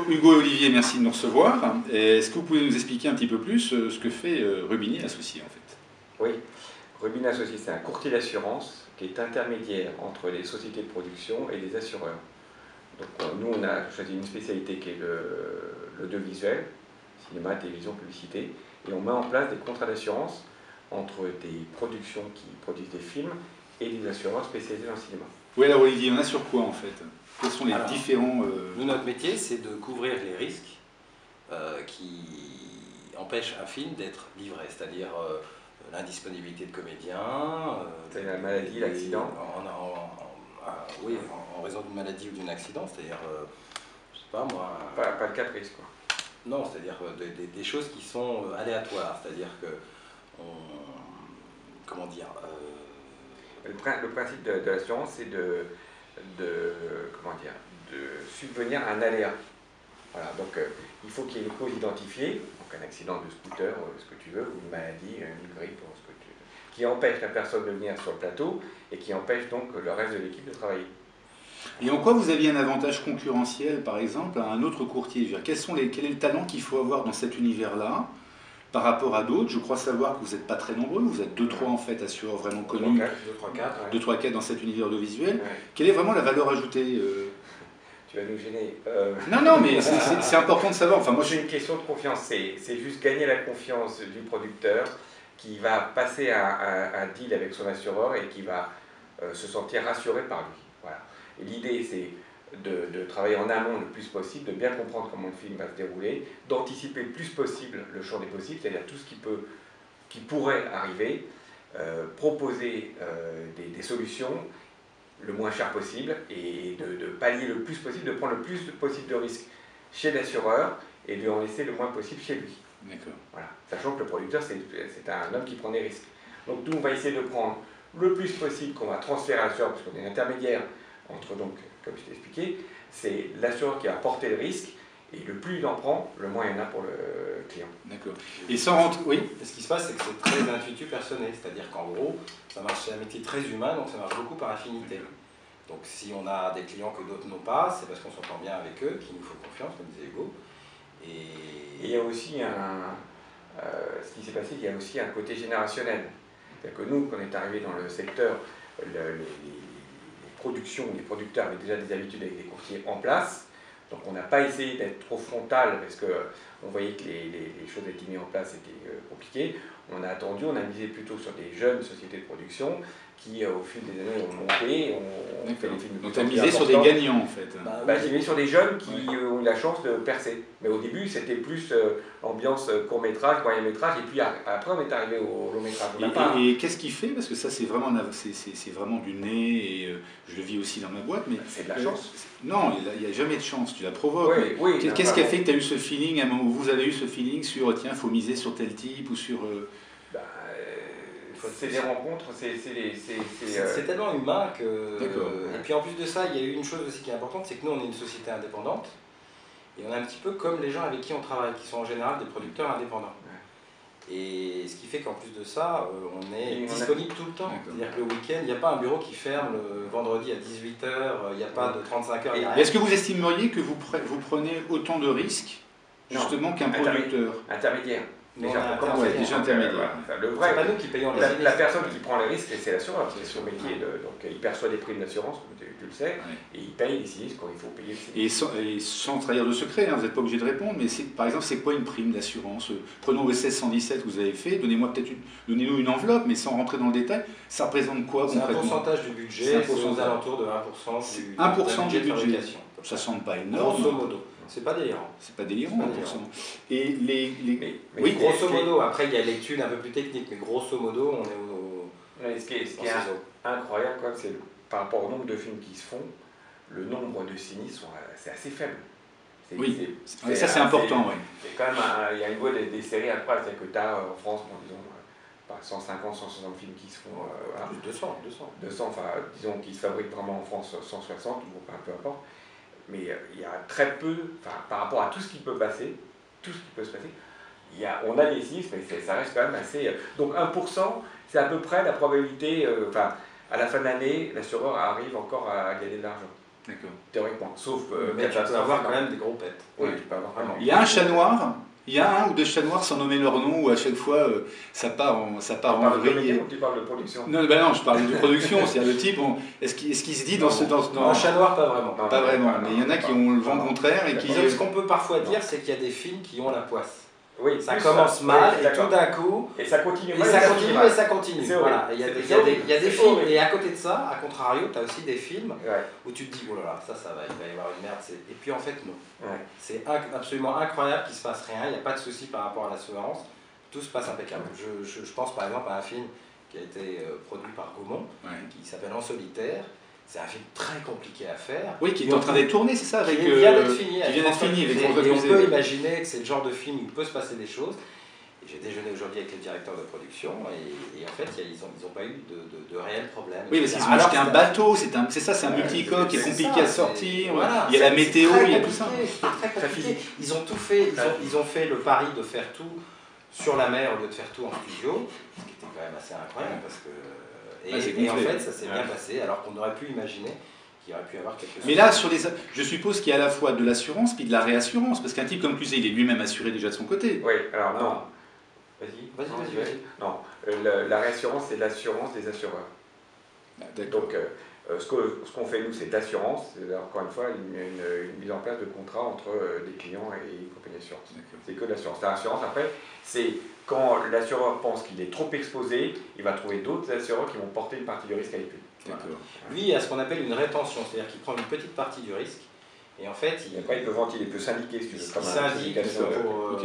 Hugo et Olivier, merci de nous recevoir. Est-ce que vous pouvez nous expliquer un petit peu plus ce que fait Rubini Associés en fait? Oui, Rubini Associés, c'est un courtier d'assurance qui est intermédiaire entre les sociétés de production et les assureurs. Donc nous, on a choisi une spécialité qui est l'audiovisuel, cinéma, télévision, publicité, et on met en place des contrats d'assurance entre des productions qui produisent des films et des assureurs spécialisés dans le cinéma. Oui, alors Olivier, on a sur quoi en fait? Quels sont les différents... Nous, notre métier, c'est de couvrir les risques qui empêchent un film d'être livré, c'est-à-dire l'indisponibilité de comédiens... c'est la maladie, l'accident. Oui, en raison d'une maladie ou d'un accident, c'est-à-dire, je sais pas moi... Pas le cas de risque, quoi. Non, c'est-à-dire des choses qui sont aléatoires, c'est-à-dire que... comment dire Le principe de l'assurance, c'est de subvenir à un aléa. Voilà, donc il faut qu'il y ait une cause identifiée, donc un accident de scooter, ce que tu veux, ou une maladie, une grippe, ce que tu veux, qui empêche la personne de venir sur le plateau et qui empêche donc le reste de l'équipe de travailler. Et en quoi vous aviez un avantage concurrentiel, par exemple, à un autre courtier? Quel est le talent qu'il faut avoir dans cet univers-là par rapport à d'autres? Je crois savoir que vous n'êtes pas très nombreux, vous êtes 2-3 en fait assureurs vraiment connus. 2-3-4 dans cet univers audiovisuel. Ouais. Quelle est vraiment la valeur ajoutée Tu vas nous gêner. Non, mais c'est important de savoir. Enfin, moi, c'est une question de confiance. C'est juste gagner la confiance du producteur qui va passer un deal avec son assureur et qui va se sentir rassuré par lui. Voilà. Et l'idée, c'est de travailler en amont le plus possible, de bien comprendre comment le film va se dérouler, d'anticiper le plus possible le champ des possibles, c'est-à-dire tout ce qui pourrait arriver, proposer des solutions le moins cher possible et de pallier le plus possible, de prendre le plus possible de risques chez l'assureur et de en laisser le moins possible chez lui. D'accord. Voilà. Sachant que le producteur, c'est un homme qui prend des risques. Donc nous, on va essayer de prendre le plus possible qu'on va transférer à l'assureur, parce qu'on est intermédiaire entre, donc, comme je t'ai expliqué, c'est l'assureur qui va porter le risque, et le plus il en prend, le moins il y en a pour le client. D'accord. Et sans rentrer... Oui. Ce qui se passe, c'est que c'est très intuitu personnel, c'est-à-dire qu'en gros, ça marche, c'est un métier très humain, donc ça marche beaucoup par affinité. Donc si on a des clients que d'autres n'ont pas, c'est parce qu'on s'entend bien avec eux, qu'il nous faut confiance, comme disait Hugo. Et il y a aussi ce qui s'est passé, il y a aussi un côté générationnel. C'est-à-dire que nous, quand on est arrivé dans le secteur, les productions, les producteurs avaient déjà des habitudes avec des courtiers en place. Donc on n'a pas essayé d'être trop frontal parce qu'on voyait que les choses étaient mises en place, c'était compliqué. On a attendu, on a misé plutôt sur des jeunes sociétés de production qui, au fil des années, ont monté, ont fait des films. Donc tu as misé sur des gagnants en fait. J'ai misé sur des jeunes qui ont eu la chance de percer. Mais au début, c'était plus ambiance court-métrage, moyen-métrage, et puis après on est arrivé au long-métrage. Et qu'est-ce qui fait? Parce que ça c'est vraiment du nez, et je le vis aussi dans ma boîte. Mais c'est de la chance. Non, il n'y a jamais de chance, tu la provoques. Oui, qu'est-ce qui a fait que tu as eu ce feeling, à un moment où vous avez eu ce feeling sur tiens, il faut miser sur tel type ou sur... c'est des rencontres, c'est tellement humain que... Et puis en plus de ça, il y a eu une chose aussi qui est importante, c'est que nous on est une société indépendante, et on est un petit peu comme les gens avec qui on travaille, qui sont en général des producteurs indépendants. Et ce qui fait qu'en plus de ça, on est disponible tout le temps. C'est-à-dire que le week-end, il n'y a pas un bureau qui ferme le vendredi à 18 h, il n'y a pas de 35 heures. Est-ce que vous estimeriez que vous prenez autant de risques justement qu'un producteur? Intermédiaire. Déjà intermédiaire. Le vrai, c'est pas nous qui payons les la personne qui prend les risques, c'est l'assureur, c'est son métier. Donc il perçoit des primes d'assurance, comme tu le sais, et il paye les sinistres quand il faut payer les sinistres. Et sans trahir de secret, hein, vous n'êtes pas obligé de répondre, mais par exemple, c'est quoi une prime d'assurance? Prenons le 1617 que vous avez fait, donnez-nous une enveloppe, mais sans rentrer dans le détail, ça représente quoi concrètement? C'est un pourcentage du budget, c'est aux alentours de 1% du budget. Ça ne semble pas énorme. Grosso modo. C'est pas délirant. C'est pas délirant, 1%. Et oui, grosso modo, après il y a l'étude un peu plus technique, mais grosso modo, on est au... Ce qui est incroyable, c'est par rapport au nombre de films qui se font, le nombre de sinistres, c'est assez faible. Oui, ça c'est important. C'est quand même, il y a une voie des séries après, c'est-à-dire que tu as en France, disons, 150, 160 films qui se font... 200, enfin, disons, qui se fabriquent vraiment en France, 160, ou peu importe. Mais il y a très peu, par rapport à tout ce qui peut passer, on a des sinistres, mais ça reste quand même assez... Donc 1%, c'est à peu près la probabilité, à la fin de l'année, l'assureur arrive encore à gagner de l'argent. Théoriquement. Sauf mais tu peux avoir quand même des gros pets. Oui, tu peux avoir vraiment. Il y a un chat noir. Il y a un ou deux chats noirs sans nommer leur nom où à chaque fois ça part en vrille. Tu parles de production? Non, non, je parle de production. C'est-à-dire le type, est-ce qu'il se dit dans ce. Un chat noir, pas vraiment. Pas vraiment, mais il y en a qui ont le vent contraire et qui. Ce qu'on peut parfois dire, c'est qu'il y a des films qui ont la poisse. Oui, ça commence mal et tout d'un coup. Et ça continue. Et ça continue. Voilà. Il y a des films, et à côté de ça, à contrario, tu as aussi des films où tu te dis, oh là là, il va y avoir une merde. Et puis en fait, non. C'est absolument incroyable qu'il ne se passe rien, il n'y a pas de souci par rapport à l'assurance, tout se passe impeccable. Je pense par exemple à un film qui a été produit par Gaumont, qui s'appelle En solitaire. C'est un film très compliqué à faire. Oui, qui est en train d'être tourné, c'est ça avec, qui vient d'être fini. Et on peut imaginer que c'est le genre de film où il peut se passer des choses. J'ai déjeuné aujourd'hui avec les directeurs de production et en fait, ils n'ont pas eu de réels problèmes. Oui, parce qu'ils ont acheté un bateau, c'est ça, c'est un multicoque qui est compliqué à sortir. Voilà, il y a la météo, il y a tout ça. C'est très compliqué. Ils ont tout fait, ils ont fait le pari de faire tout sur la mer au lieu de faire tout en studio, ce qui était quand même assez incroyable parce que. Et en fait, ça s'est bien passé, alors qu'on aurait pu imaginer qu'il aurait pu y avoir quelque chose. Mais là, je suppose qu'il y a à la fois de l'assurance puis de la réassurance, parce qu'un type comme Cluzet, il est lui-même assuré déjà de son côté. Oui, alors non. Vas-y. Non, la réassurance, c'est l'assurance des assureurs. Donc, ce qu'on fait, nous, c'est de l'assurance, c'est encore une fois une mise en place de contrat entre des clients et une compagnie d'assurance. C'est que de l'assurance. L'assurance, après, c'est quand l'assureur pense qu'il est trop exposé, il va trouver d'autres assureurs qui vont porter une partie du risque avec lui. Voilà. Lui, il a ce qu'on appelle une rétention, c'est-à-dire qu'il prend une petite partie du risque, et en fait, après, il peut ventiler, il peut syndiquer, si tu veux. Il syndique pour...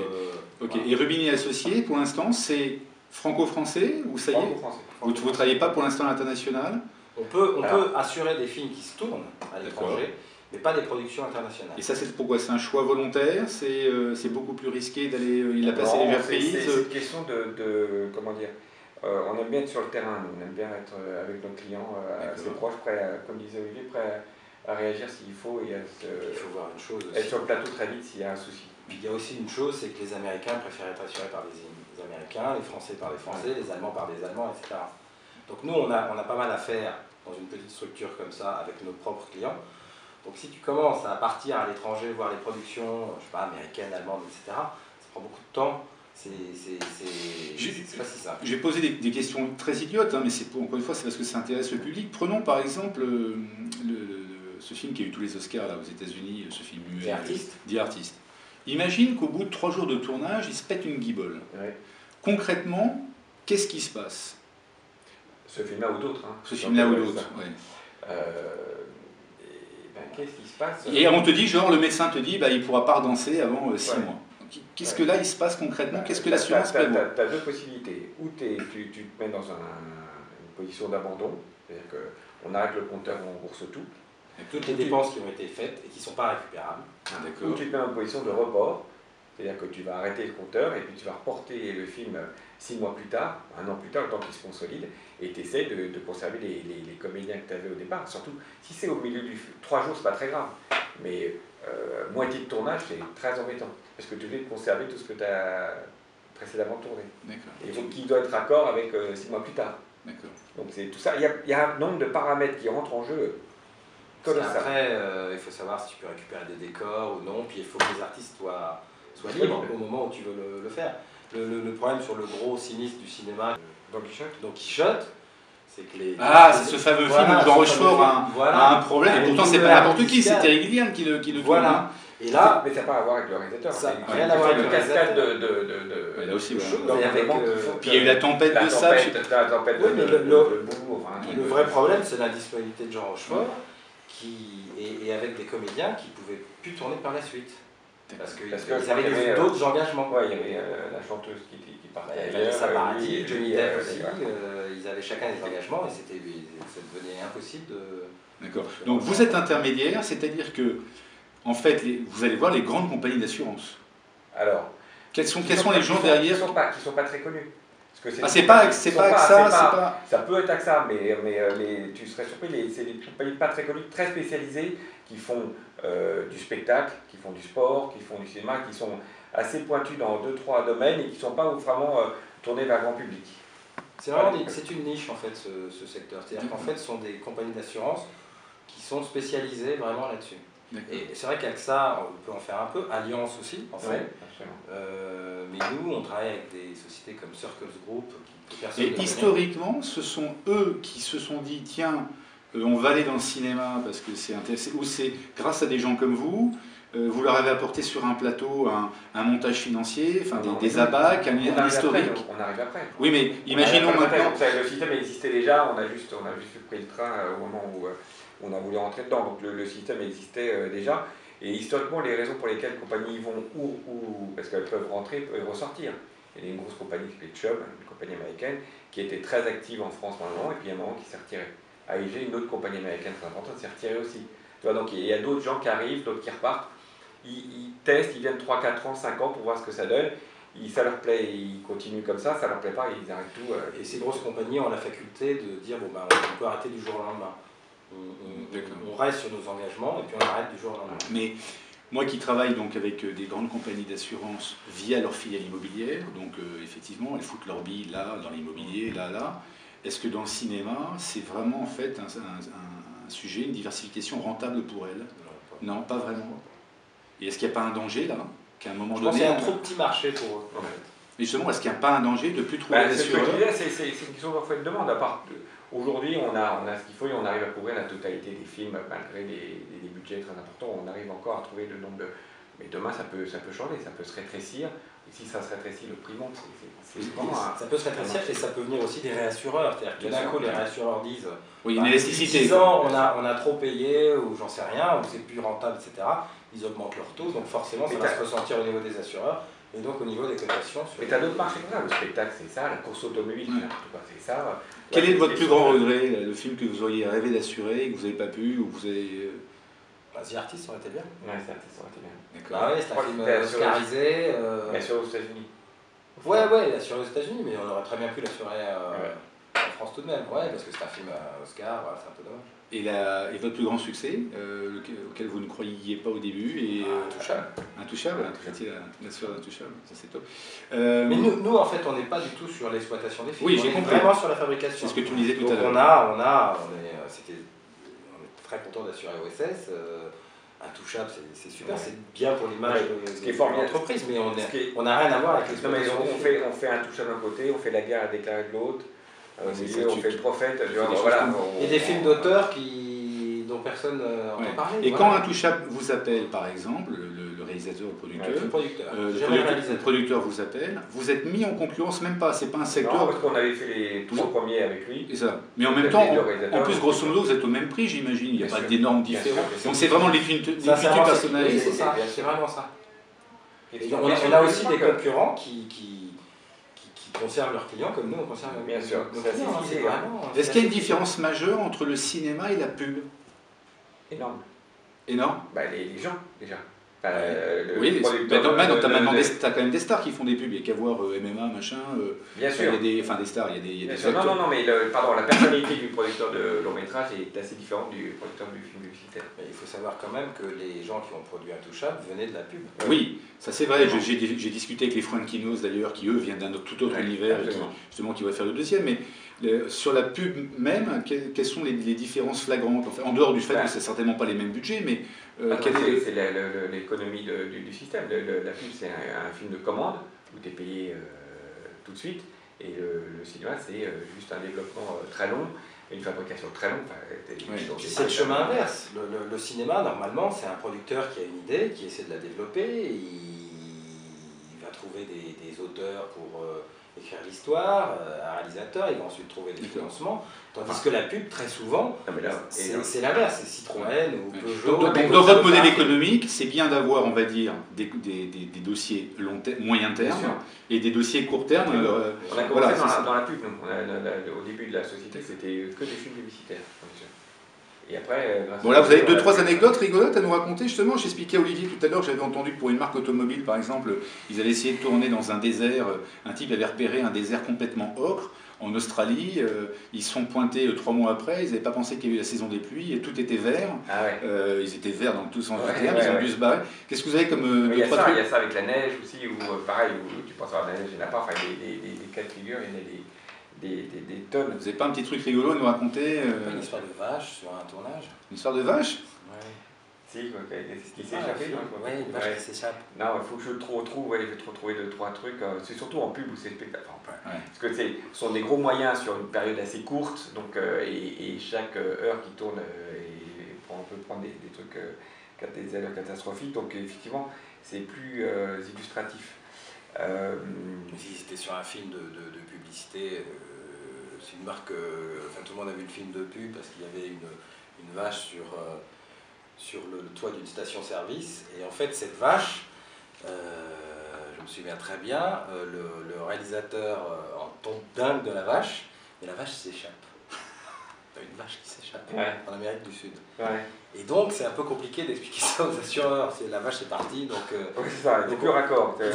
Ok. Et Rubini Associés, pour l'instant, c'est franco-français ou ça y est? Franco-français. Vous ne travaillez pas pour l'instant à l'international? On peut assurer des films qui se tournent à l'étranger, mais pas des productions internationales. Et ça, c'est pourquoi? C'est un choix volontaire? C'est beaucoup plus risqué d'aller il a passé les reprises? C'est une question de comment dire, on aime bien être sur le terrain, nous, on aime bien être avec nos clients assez proches, prêts, comme disait Olivier, prêts à réagir s'il faut et il faut voir une chose aussi. Être sur le plateau très vite s'il y a un souci. Il y a aussi une chose, c'est que les Américains préfèrent être assurés par les Américains, les Français par les Français, les Allemands par les Allemands, etc. Donc nous, on a pas mal à faire dans une petite structure comme ça avec nos propres clients. Donc si tu commences à partir à l'étranger, voir les productions, je sais pas, américaines, allemandes, etc., ça prend beaucoup de temps. C'est pas si simple. Je vais poser des questions très idiotes, hein, mais encore une fois, c'est parce que ça intéresse le public. Prenons par exemple ce film qui a eu tous les Oscars là, aux États-Unis, ce film muet, The Artist. Imagine qu'au bout de 3 jours de tournage, il se pète une guibole. Ouais. Concrètement, qu'est-ce qui se passe? Ce film-là ou d'autres. Hein. Ce film-là ou d'autres, oui. Qu'est-ce qui se passe? Et on te dit, genre, le médecin te dit, il ne pourra pas redanser avant 6 mois. Qu'est-ce que là, il se passe concrètement? Qu'est-ce que l'assurance prévoit? Tu as deux possibilités. Ou tu te mets dans une position d'abandon, c'est-à-dire qu'on arrête le compteur, on rembourse tout. Toutes les dépenses qui ont été faites et qui ne sont pas récupérables. Ou tu te mets en position de report, c'est-à-dire que tu vas arrêter le compteur et puis tu vas reporter le film 6 mois plus tard, 1 an plus tard, le temps qu'il se consolide, et tu essaies de conserver les comédiens que tu avais au départ. Surtout, si c'est au milieu du 3 jours, c'est pas très grave, mais moitié de tournage, c'est très embêtant, parce que tu veux conserver tout ce que tu as précédemment tourné. Et donc, qui doit être raccord avec 6 mois plus tard. Donc c'est tout ça. Il y a un nombre de paramètres qui rentrent en jeu. Après, il faut savoir si tu peux récupérer des décors ou non, puis il faut que les artistes soient libres au moment où tu veux le faire. Le problème sur le gros sinistre du cinéma, Don Quichotte, c'est que c'est ce fameux film où Jean Rochefort a un problème, et pourtant c'est pas n'importe qui, c'est Terry Gilliam qui le tourne. Voilà. Et là, mais ça n'a pas à voir avec le réalisateur. Ça n'a rien à voir avec le cascade là aussi, puis il y a eu la tempête de sable. La tempête de boue. Le vrai problème, c'est l'indisponibilité de Jean Rochefort, et avec des comédiens qui ne pouvaient plus tourner par la suite. Parce qu'ils avaient d'autres engagements. Oui, il y avait la chanteuse qui partait ailleurs. Ça Paradis, Johnny Depp aussi. Ils avaient chacun des engagements et ça devenait impossible de... D'accord. Donc vous êtes intermédiaire, c'est-à-dire que, en fait, vous allez voir les grandes compagnies d'assurance. Alors, quels sont les gens derrière qui ne sont pas très connus. C'est pas AXA, ça peut être AXA, mais tu serais surpris, c'est des compagnies pas très connues, très spécialisées, qui font du spectacle, qui font du sport, qui font du cinéma, qui sont assez pointues dans 2-3 domaines et qui ne sont pas vraiment tournées vers le grand public. C'est une niche en fait ce secteur, c'est-à-dire qu'en fait ce sont des compagnies d'assurance qui sont spécialisés vraiment là-dessus. Et c'est vrai qu'avec ça, on peut en faire un peu, Alliance aussi, en fait. Mais nous, on travaille avec des sociétés comme Circles Group. Et historiquement, ce sont eux qui se sont dit, tiens, on va aller dans le cinéma parce que c'est intéressant, ou c'est grâce à des gens comme vous, vous leur avez apporté sur un plateau un montage financier, enfin des abacs, un historique. On arrive après. Oui, mais imaginons maintenant. Le système existait déjà, on a juste pris le train au moment où on a voulu rentrer dedans. Donc le système existait déjà. Et historiquement, les raisons pour lesquelles les compagnies y vont parce qu'elles peuvent rentrer, peuvent ressortir. Il y a une grosse compagnie qui s'appelait Chubb, une compagnie américaine, qui était très active en France pendant un moment, et puis il y a un moment qui s'est retirée. AEG, une autre compagnie américaine très importante, s'est retirée aussi. Tu vois, donc il y a d'autres gens qui arrivent, d'autres qui repartent. Ils testent, ils viennent 3, 4 ans, 5 ans pour voir ce que ça donne. Ça leur plaît, ils continuent comme ça leur plaît pas, ils arrêtent tout. Et ces grosses compagnies ont la faculté de dire bon, ben, on peut arrêter du jour au lendemain. On reste sur nos engagements et puis on arrête du jour au lendemain. Mais moi qui travaille donc avec des grandes compagnies d'assurance via leur filiale immobilière, donc effectivement elles foutent leur bille là, dans l'immobilier, là, est-ce que dans le cinéma c'est vraiment en fait un sujet, une diversification rentable pour elles? Non, pas vraiment. Et est-ce qu'il n'y a pas un danger là, qu'à un moment donné... Je pense qu'il y a un trop petit marché pour eux. Mais justement, est-ce qu'il n'y a pas un danger de ne plus trouver d'assureurs? C'est une question parfois de demande. Aujourd'hui, on a ce qu'il faut et on arrive à couvrir la totalité des films, malgré des budgets très importants, on arrive encore à trouver le nombre de... Mais demain, ça peut changer, ça peut se rétrécir. Et si ça se rétrécit, le prix monte. Ça peut se rétrécir et ça peut venir aussi des réassureurs. C'est-à-dire que d'un coup, les réassureurs disent oui, une élasticité. 10 ans, on a trop payé, ou j'en sais rien, ou c'est plus rentable, etc. Ils augmentent leurs taux, donc forcément, ça va se ressentir au niveau des assureurs. Et donc au niveau des cotations... Mais tu as d'autres marchés comme ça, le spectacle c'est ça, la course automobile c'est ça. Quel est votre plus grand regret, le film que vous auriez rêvé d'assurer, que vous n'avez pas pu, ou vous avez... The Artist, ça aurait été bien. Ouais, The Artist, ça aurait été bien. D'accord. Ouais, c'est un film oscarisé. Assuré aux États-Unis. Ouais, assuré aux États-unis, mais on aurait très bien pu l'assurer en France tout de même. Ouais, parce que c'est un film Oscar, voilà, c'est un peu dommage. Et votre plus grand succès, auquel vous ne croyiez pas au début Intouchable. Intouchable, l'assureur Intouchable, ça c'est top. Mais nous, en fait, on n'est pas du tout sur l'exploitation des films. Oui, j'ai compris. Vraiment sur la fabrication. C'est ce que tu me disais tout à l'heure. On est très content d'assurer OSS. Intouchable, c'est super, c'est bien pour l'image de l'entreprise, mais on n'a rien à voir avec l'exploitation. On fait Intouchable d'un côté, on fait La guerre à déclarer de l'autre. On fait le prophète, et des films d'auteurs dont personne entend parler. Et quand Intouchable vous appelle, par exemple, le réalisateur, le producteur vous appelle, vous êtes mis en concurrence, même pas, c'est pas un secteur... Non, parce qu'on avait fait les tout premiers avec lui. C'est ça. Mais en même temps, en plus, grosso modo, vous êtes au même prix, j'imagine, il n'y a pas d'énormes différences. Donc c'est vraiment l'équité personnalisée. Oui, c'est ça, c'est vraiment ça. On a aussi des concurrents qui conservent leurs clients comme nous on conserve nos bien sûr. Est-ce qu'il y a une différence majeure entre le cinéma et la pub? Énorme. Énorme? Les gens déjà. Oui, tu as quand même des stars qui font des pubs, il n'y a qu'à voir MMA, machin. Bien sûr. Il y a des stars, il y a des acteurs. Non, mais la personnalité du producteur de long métrage est assez différente du producteur du film publicitaire. Mais il faut savoir quand même que les gens qui ont produit Intouchable venaient de la pub. Oui, ça c'est vrai. J'ai discuté avec les Frankinos d'ailleurs, qui eux viennent d'un tout autre univers, justement qui vont faire le deuxième. Mais sur la pub même, quelles sont les différences flagrantes en dehors du fait que c'est certainement pas les mêmes budgets, mais c'est l'économie du système. La pub, c'est un film de commande où tu es payé tout de suite. Et le cinéma, c'est juste un développement très long, une fabrication très longue. C'est le chemin inverse. Le cinéma, normalement, c'est un producteur qui a une idée, qui essaie de la développer. Il va trouver des auteurs pour écrire l'histoire, un réalisateur, il va ensuite trouver des financements. Tandis que la pub, très souvent, c'est l'inverse, c'est Citroën ou Peugeot. Donc dans votre modèle économique, c'est bien d'avoir, on va dire, des dossiers moyen terme et des dossiers court terme. On a commencé dans la pub, au début de la société, c'était que des films publicitaires. Et après, bon là vous avez 2-3 anecdotes rigolotes à nous raconter justement. J'expliquais à Olivier tout à l'heure que j'avais entendu que pour une marque automobile par exemple, ils avaient essayé de tourner dans un désert, un type avait repéré un désert complètement ocre en Australie, ils se sont pointés 3 mois après, ils n'avaient pas pensé qu'il y avait eu la saison des pluies et tout était vert, ils étaient verts dans tous sens du terme, ils ont dû se barrer. Qu'est-ce que vous avez comme il y a ça avec la neige aussi, où pareil, où tu penses à la neige, il n'y en a pas, enfin des cas de figure, il y en a tonnes. Vous n'avez pas un petit truc rigolo à nous raconter Une histoire de vache sur un tournage. Une histoire de vache? Ouais. Si, quoi, qui s'est échappé. Oui, une vache qui s'échappe. Non, il faut que je retrouve, ouais, je vais te retrouver 2-3 trucs. C'est surtout en pub où c'est spectacle. Parce que ce sont des gros moyens sur une période assez courte, donc, et chaque heure qui tourne on peut prendre des trucs, des allures catastrophiques, donc effectivement, c'est plus illustratif. Si c'était sur un film de publicité, c'est une marque, enfin tout le monde a vu le film de pub parce qu'il y avait une vache sur le toit d'une station-service, et en fait cette vache, je me souviens très bien, le réalisateur en tombe dingue de la vache, et la vache s'échappe. Une vache qui s'échappe en Amérique du Sud. Ouais. Et donc c'est un peu compliqué d'expliquer ça aux assureurs. La vache est partie, donc... oui, c'est ça, il n'était plus raccord. Et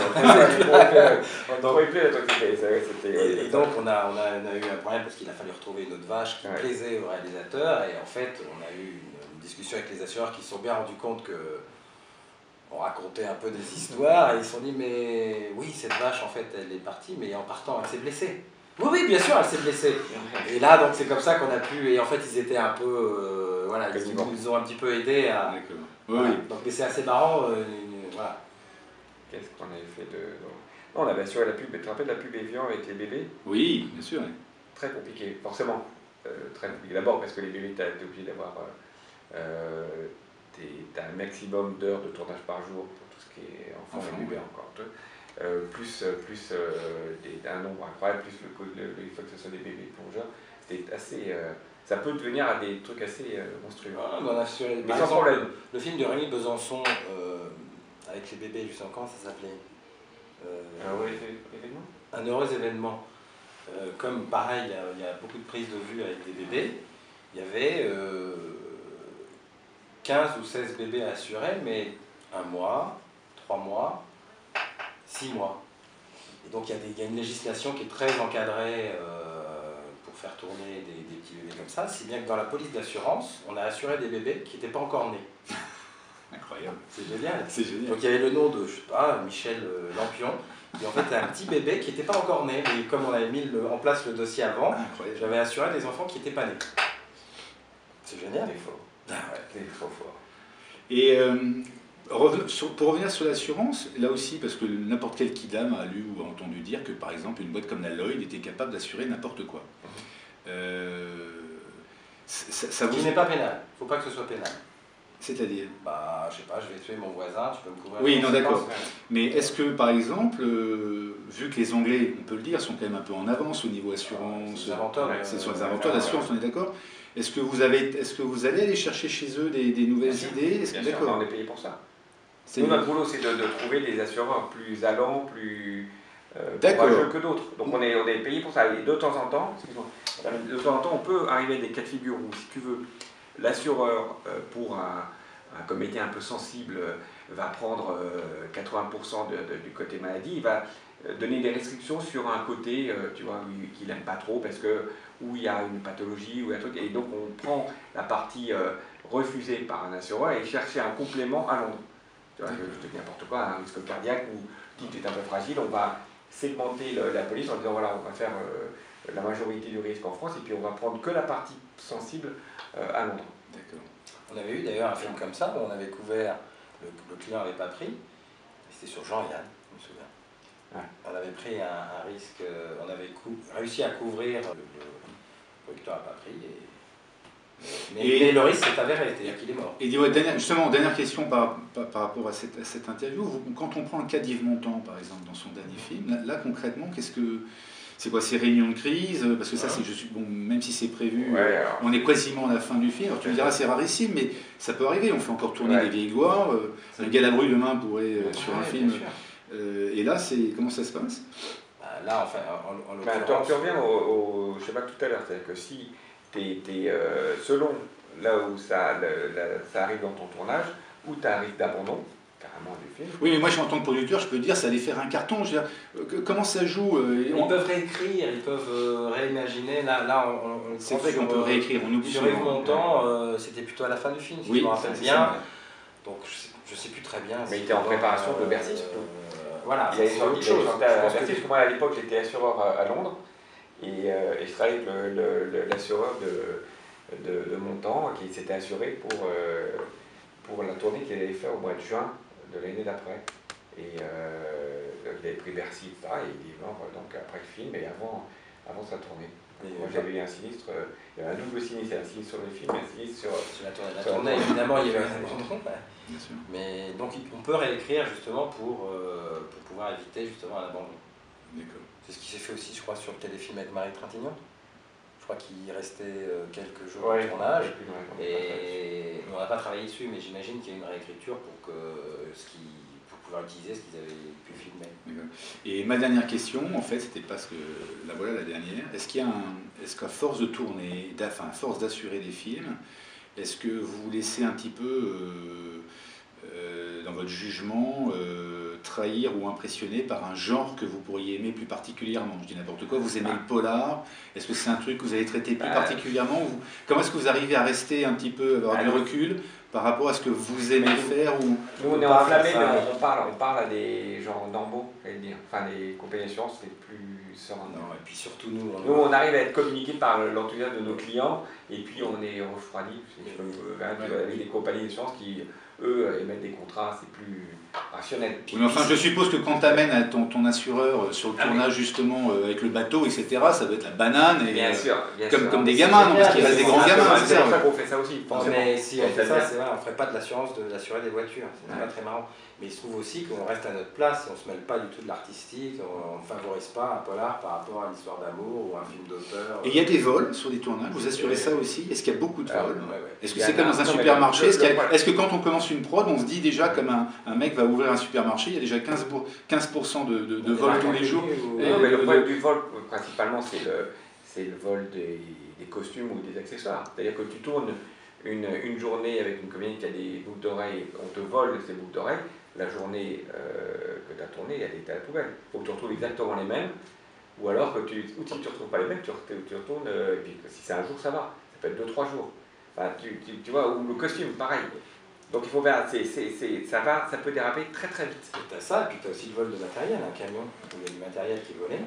donc on a eu un problème parce qu'il a fallu retrouver une autre vache qui plaisait au réalisateur, et en fait on a eu une discussion avec les assureurs qui se sont bien rendus compte que on racontait un peu des histoires, et ils se sont dit mais oui, cette vache en fait elle est partie, mais en partant elle s'est blessée. Oui, bien sûr, elle s'est blessée. Et là, donc c'est comme ça qu'on a pu. Et en fait, ils étaient un peu. Voilà, ils nous ont un petit peu aidés à. D'accord. Voilà. Oui. Donc, mais c'est assez marrant. Voilà. Qu'est-ce qu'on avait fait de. Non, on avait assuré la pub. Tu te rappelles la pub Evian avec les bébés? Oui, bien sûr. Oui. Très compliqué, forcément. Très compliqué. D'abord parce que les bébés, tu es obligé d'avoir. T'as un maximum d'heures de tournage par jour pour tout ce qui est enfant et bébé encore. Plus un nombre incroyable, plus il faut que ce soit des bébés plongeurs. C'était assez. Ça peut devenir à des trucs assez monstrueux. On a assuré, mais sans problème. Le film de Rémi Besançon avec les bébés, justement, comment ça s'appelait Un heureux événement. Un heureux événement. Comme pareil, il y a beaucoup de prises de vue avec des bébés. Il y avait 15 ou 16 bébés à assurer, mais 1 mois, 3 mois, 6 mois. Et donc il y a une législation qui est très encadrée pour faire tourner des petits bébés comme ça, si bien que dans la police d'assurance, on a assuré des bébés qui n'étaient pas encore nés. Incroyable. C'est génial. C'est génial. Donc il y avait le nom de, je sais pas, Michel Lampion, et en fait c'est un petit bébé qui n'était pas encore né, mais comme on avait mis en place le dossier avant, j'avais assuré des enfants qui n'étaient pas nés. C'est génial. C'est fort. C'est trop fort. Et pour revenir sur l'assurance, là aussi, parce que n'importe quel kidam a lu ou a entendu dire que par exemple une boîte comme la Lloyd était capable d'assurer n'importe quoi. Ça vous... Ce qui n'est pas pénal, il ne faut pas que ce soit pénal. C'est-à-dire bah, je sais pas, je vais tuer mon voisin, tu peux me couvrir. Oui, non, d'accord. Mais est-ce que, par exemple, vu que les Anglais, on peut le dire, sont quand même un peu en avance au niveau assurance, c'est sur les inventeurs d'assurance, on est d'accord? Est-ce que vous allez aller chercher chez eux des nouvelles idées? Bien sûr, on est payé pour ça. Nous, notre boulot, c'est de trouver des assureurs plus allants, plus courageux que d'autres. Donc on est payé pour ça. Et de temps en temps, on peut arriver à des cas de figure où, si tu veux, l'assureur, pour un comédien un peu sensible, va prendre 80% du côté maladie, il va donner des restrictions sur un côté tu vois, qu'il n'aime pas trop, parce que où il y a une pathologie, ou un truc, et donc on prend la partie refusée par un assureur et chercher un complément à Londres. Tu vois, je te dis n'importe quoi, un risque cardiaque ou qui est un peu fragile, on va segmenter la police en disant voilà, on va faire la majorité du risque en France, et puis on va prendre que la partie sensible à Londres. D'accord. On avait eu d'ailleurs un film comme ça, où on avait couvert, le client n'avait pas pris, c'était sur Jean-Yann, je me souviens. Ouais. On avait pris un risque, on avait réussi à couvrir, le producteur n'a pas pris, mais le risque s'est avéré, c'est-à-dire qu'il est mort. Et justement, dernière question par rapport à cette interview, quand on prend le cas d'Yves Montand, par exemple, dans son dernier film, là concrètement, c'est quoi ces réunions de crise? Parce que ça, bon, même si c'est prévu, on est quasiment à la fin du film. Alors tu me diras, c'est rarissime, mais ça peut arriver. On fait encore tourner des vieilles gloires. Un Galabru demain pourrait, sur un film. Et là, comment ça se passe? Là, enfin, en l'occurrence... Tu reviens au schéma tout à l'heure. C'est-à-dire que si selon là où ça arrive dans ton tournage, où tu as un risque d'abandon, carrément du film. Oui, mais moi, en tant que producteur, je peux dire, ça allait faire un carton. Je veux dire, comment ça joue? Ils peuvent réécrire, ils peuvent réimaginer. Là, c'est vrai qu'on peut réécrire. On oublie sur Yves Montand, c'était plutôt à la fin du film, si je me rappelle bien. Donc, je ne sais plus très bien. Mais il était en préparation de Bercy. Voilà, il a sorti autre chose. Parce que moi, à l'époque, j'étais assureur à Londres. Et je travaillais avec l'assureur de Montant qui s'était assuré pour la tournée qu'il allait faire au mois de juin de l'année d'après. Et il avait pris Bercy, etc. Et il dit non, donc après le film et avant sa tournée. Moi j'avais eu un sinistre, il y avait un double sinistre, un sinistre sur le film et un sinistre sur la tournée. La tournée, évidemment, il y avait un abandon. Bien sûr. Mais donc on peut réécrire justement pour pouvoir éviter justement un abandon. D'accord. C'est ce qui s'est fait aussi, je crois, sur le téléfilm avec Marie Trintignant. Je crois qu'il restait quelques jours de tournage. Et on n'a pas travaillé dessus, mais j'imagine qu'il y a une réécriture pour pouvoir utiliser ce qu'ils avaient pu filmer. Et ma dernière question, en fait, c'était parce que voilà la dernière. Est-ce qu'à force de tourner, à force d'assurer des films, est-ce que vous laissez un petit peu, dans votre jugement, trahir ou impressionner par un genre que vous pourriez aimer plus particulièrement? Je dis n'importe quoi, vous aimez le polar, est-ce que c'est un truc que vous avez traité plus particulièrement? Comment est-ce que vous arrivez à rester un petit peu, avoir du recul par rapport à ce que vous aimez faire ou... Nous on est enflammés, mais on parle à des gens d'embo, j'allais dire. Enfin, les compagnies d'assurance, c'est plus serein. Non, et puis surtout nous on arrive à être communiqués par l'enthousiasme de nos clients, et puis on est refroidi. Avec des compagnies d'assurance qui, eux, émettent des contrats, c'est plus rationnel. Oui, mais enfin, je suppose que quand tu amènes ton assureur sur le tournage, justement, avec le bateau, etc., ça doit être la banane, et bien sûr, comme des gamins, non, parce qu'il reste des grands gamins. C'est pour ça qu'on fait ça aussi. Mais si on fait ça, c'est vrai, on ne ferait pas de l'assurance d'assurer des voitures, c'est pas très marrant. Mais il se trouve aussi qu'on reste à notre place, on ne se mêle pas du tout de l'artistique, on ne favorise pas un polar par rapport à l'histoire d'amour ou un film d'auteur. Et il y a des vols sur les tournages, vous assurez ça aussi? Est-ce qu'il y a beaucoup de vols? Est-ce que c'est comme dans un Non, supermarché? Est-ce que quand on commence une prod, on se dit déjà comme un mec va ouvrir un supermarché, il y a déjà 15% de vols tous les jours? Non, mais le problème du vol, principalement, c'est le vol des costumes ou des accessoires. C'est-à-dire que tu tournes une journée avec une comédie qui a des boucles d'oreilles, on te vole ces boucles d'oreilles, la journée que tu as tournée, elle est à la poubelle. Il faut que tu retrouves exactement les mêmes, ou alors que si tu ne retrouves pas les mêmes, tu retournes, et puis si c'est un jour, ça va, ça peut être 2-3 jours. Enfin, tu vois, ou le costume, pareil. Donc il faut faire, ça peut déraper très très vite. Tu as ça, et puis tu as aussi le vol de matériel, un camion où il y a du matériel qui est volé.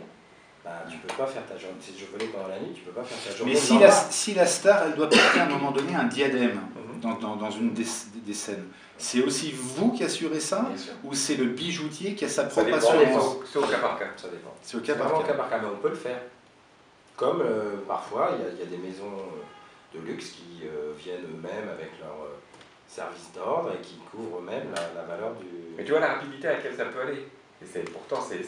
Tu peux pas faire ta journée. Si je volais pendant la nuit, tu peux pas faire ta journée. Mais si la star, elle doit porter à un moment donné un diadème dans une des scènes, c'est aussi vous qui assurez ça, ou c'est le bijoutier qui a sa propre assurance? C'est au cas par cas. Ça dépend. C'est au cas par cas, mais on peut le faire. Comme parfois, il y a des maisons de luxe qui viennent eux-mêmes avec leur service d'ordre et qui couvrent eux-mêmes la valeur du... Mais tu vois la rapidité à laquelle ça peut aller. Et pourtant, c'est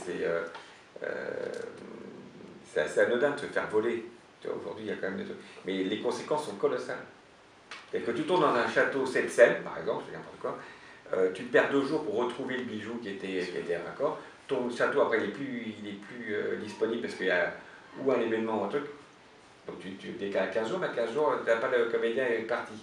assez anodin de se faire voler. Aujourd'hui, il y a quand même des trucs. Mais les conséquences sont colossales. C'est que tu tournes dans un château Sepsem, par exemple, je sais n'importe quoi, tu perds 2 jours pour retrouver le bijou qui était à raccord. Ton château, après, il est plus disponible parce qu'il y a ou un événement ou un truc. Donc tu décales à 15 jours, mais à 15 jours, tu n'as pas le comédien est parti.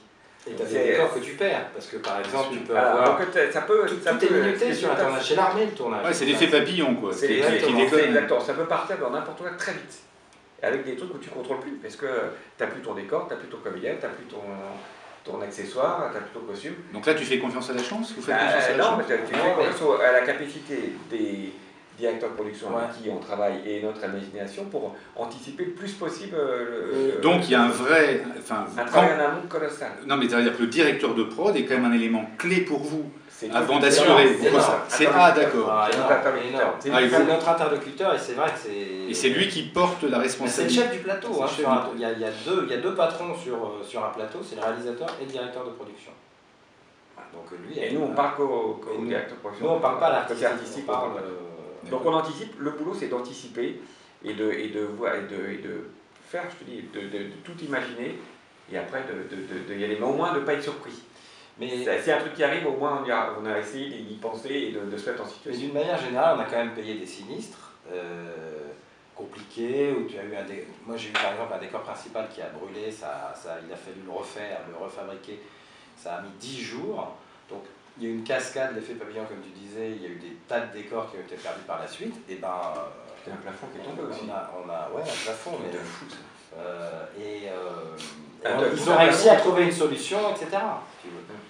Et tu as des décors que tu perds, parce que par exemple, tu peux avoir... Donc, ça peut tout est minuté sur un tournage. Chez l'armée, le tournage. Ouais, c'est l'effet papillon, quoi. C'est exactement. Ça peut partir dans n'importe quoi très vite. Avec des trucs où tu ne contrôles plus, parce que tu n'as plus ton décor, tu n'as plus ton comédien, tu n'as plus ton accessoire, tu n'as plus ton costume. Donc là, tu fais confiance à la chance? Vous faites confiance à la non, chance? mais tu fais confiance à la capacité des directeurs de production avec qui on travaille et notre imagination pour anticiper le plus possible. Donc il y a un vrai... un travail en amont colossal. Non, mais c'est-à-dire que le directeur de prod est quand même un élément clé pour vous avant d'assurer. C'est d'accord. C'est notre interlocuteur et c'est vrai que c'est... Et c'est lui qui porte la responsabilité. C'est le chef du plateau. Il y a deux patrons sur un plateau, c'est le réalisateur et le directeur de production. Donc lui, et nous on parle qu'au directeur de production. Nous on parle pas à l'artistique. Donc on anticipe, le boulot c'est d'anticiper et de faire, je te dis, de tout imaginer et après d'y aller, mais au moins de ne pas être surpris. Mais c'est un truc qui arrive, au moins on a essayé d'y penser et de se mettre en situation. Mais d'une manière générale, on a quand même payé des sinistres compliqués, où tu as eu moi j'ai eu par exemple un décor principal qui a brûlé, il a fallu le refaire, le refabriquer, ça a mis 10 jours. Donc il y a eu une cascade, l'effet papillon comme tu disais, il y a eu des tas de décors qui ont été perdus par la suite, et il y a un plafond qui est tombé aussi. Ouais, un plafond, mais de fou ça. Ils ont réussi à trouver une solution, etc.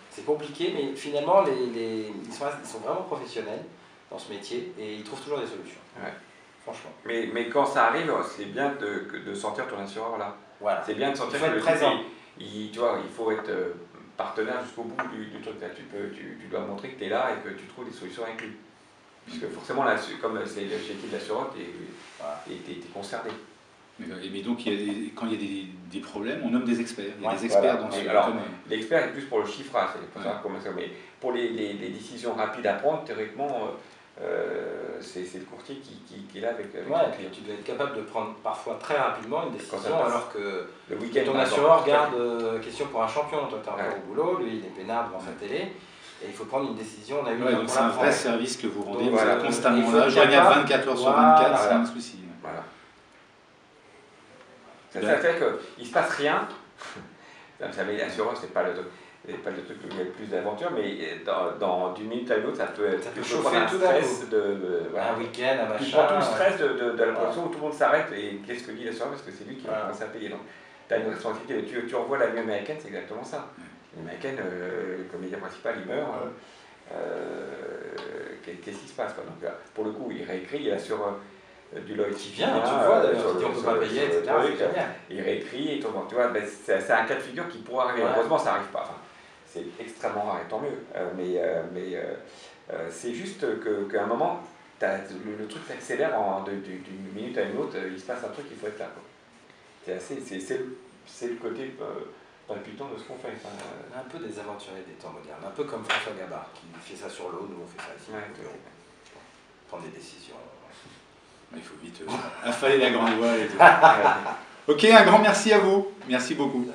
C'est compliqué, mais finalement ils sont vraiment professionnels dans ce métier et ils trouvent toujours des solutions. Ouais. franchement. Mais quand ça arrive, c'est bien de sentir ton assureur là. Voilà. C'est bien de sentir que le présent. Tu vois, il faut être partenaire jusqu'au bout du truc. Là. Tu dois montrer que tu es là et que tu trouves des solutions avec lui. Puisque forcément, là, comme c'est l'objectif de l'assureur, tu es concerné. Mais donc, quand il y a des problèmes, on nomme des experts. Il y a des voilà. experts dans ce Alors, l'expert est plus pour le chiffrage, mais pour les décisions rapides à prendre, théoriquement, c'est le courtier qui est là avec et puis tu dois être capable de prendre parfois très rapidement une décision, alors que le week-end, ton assureur regarde question pour un champion. Toi, tu es encore au boulot, lui, il est peinard devant sa télé. Et il faut prendre une décision, on a eu donc c'est un vrai service que vous rendez, donc, vous êtes constamment là, joignable 24 heures sur 24, c'est un souci. Voilà. Ça fait qu'il ne se passe rien. L'assurance, c'est pas le truc où il y a le plus d'aventure, mais d'une minute à une autre, ça peut chauffer tout d'un coup. Un week-end, un machin. Tu prends tout le stress de la production où tout le monde s'arrête et qu'est-ce que dit l'assureur parce que c'est lui qui va commencer à payer. Donc, tu as une responsabilité. Tu revois la nuit américaine, c'est exactement ça. L'américaine, le comédien principal, il meurt. Qu'est-ce qui se passe quoi. Donc, pour le coup, il réécrit, il assure du Lloyd qui vient. Tu vois d'ailleurs, qui dit on ne peut pas payer, etc. Il réécrit, et tu vois, c'est un cas de figure qui pourrait arriver. Heureusement, ça n'arrive pas. Enfin, c'est extrêmement rare et tant mieux. C'est juste qu'à un moment, le truc s'accélère d'une minute à une autre, il se passe un truc, il faut être là. C'est le côté palpitant de ce qu'on fait. On est un peu des aventuriers des temps modernes, un peu comme François Gabard qui fait ça sur l'eau, nous on fait ça ici. Prendre des décisions. Il faut vite affaler la grande voile et tout. Ok, un grand merci à vous. Merci beaucoup.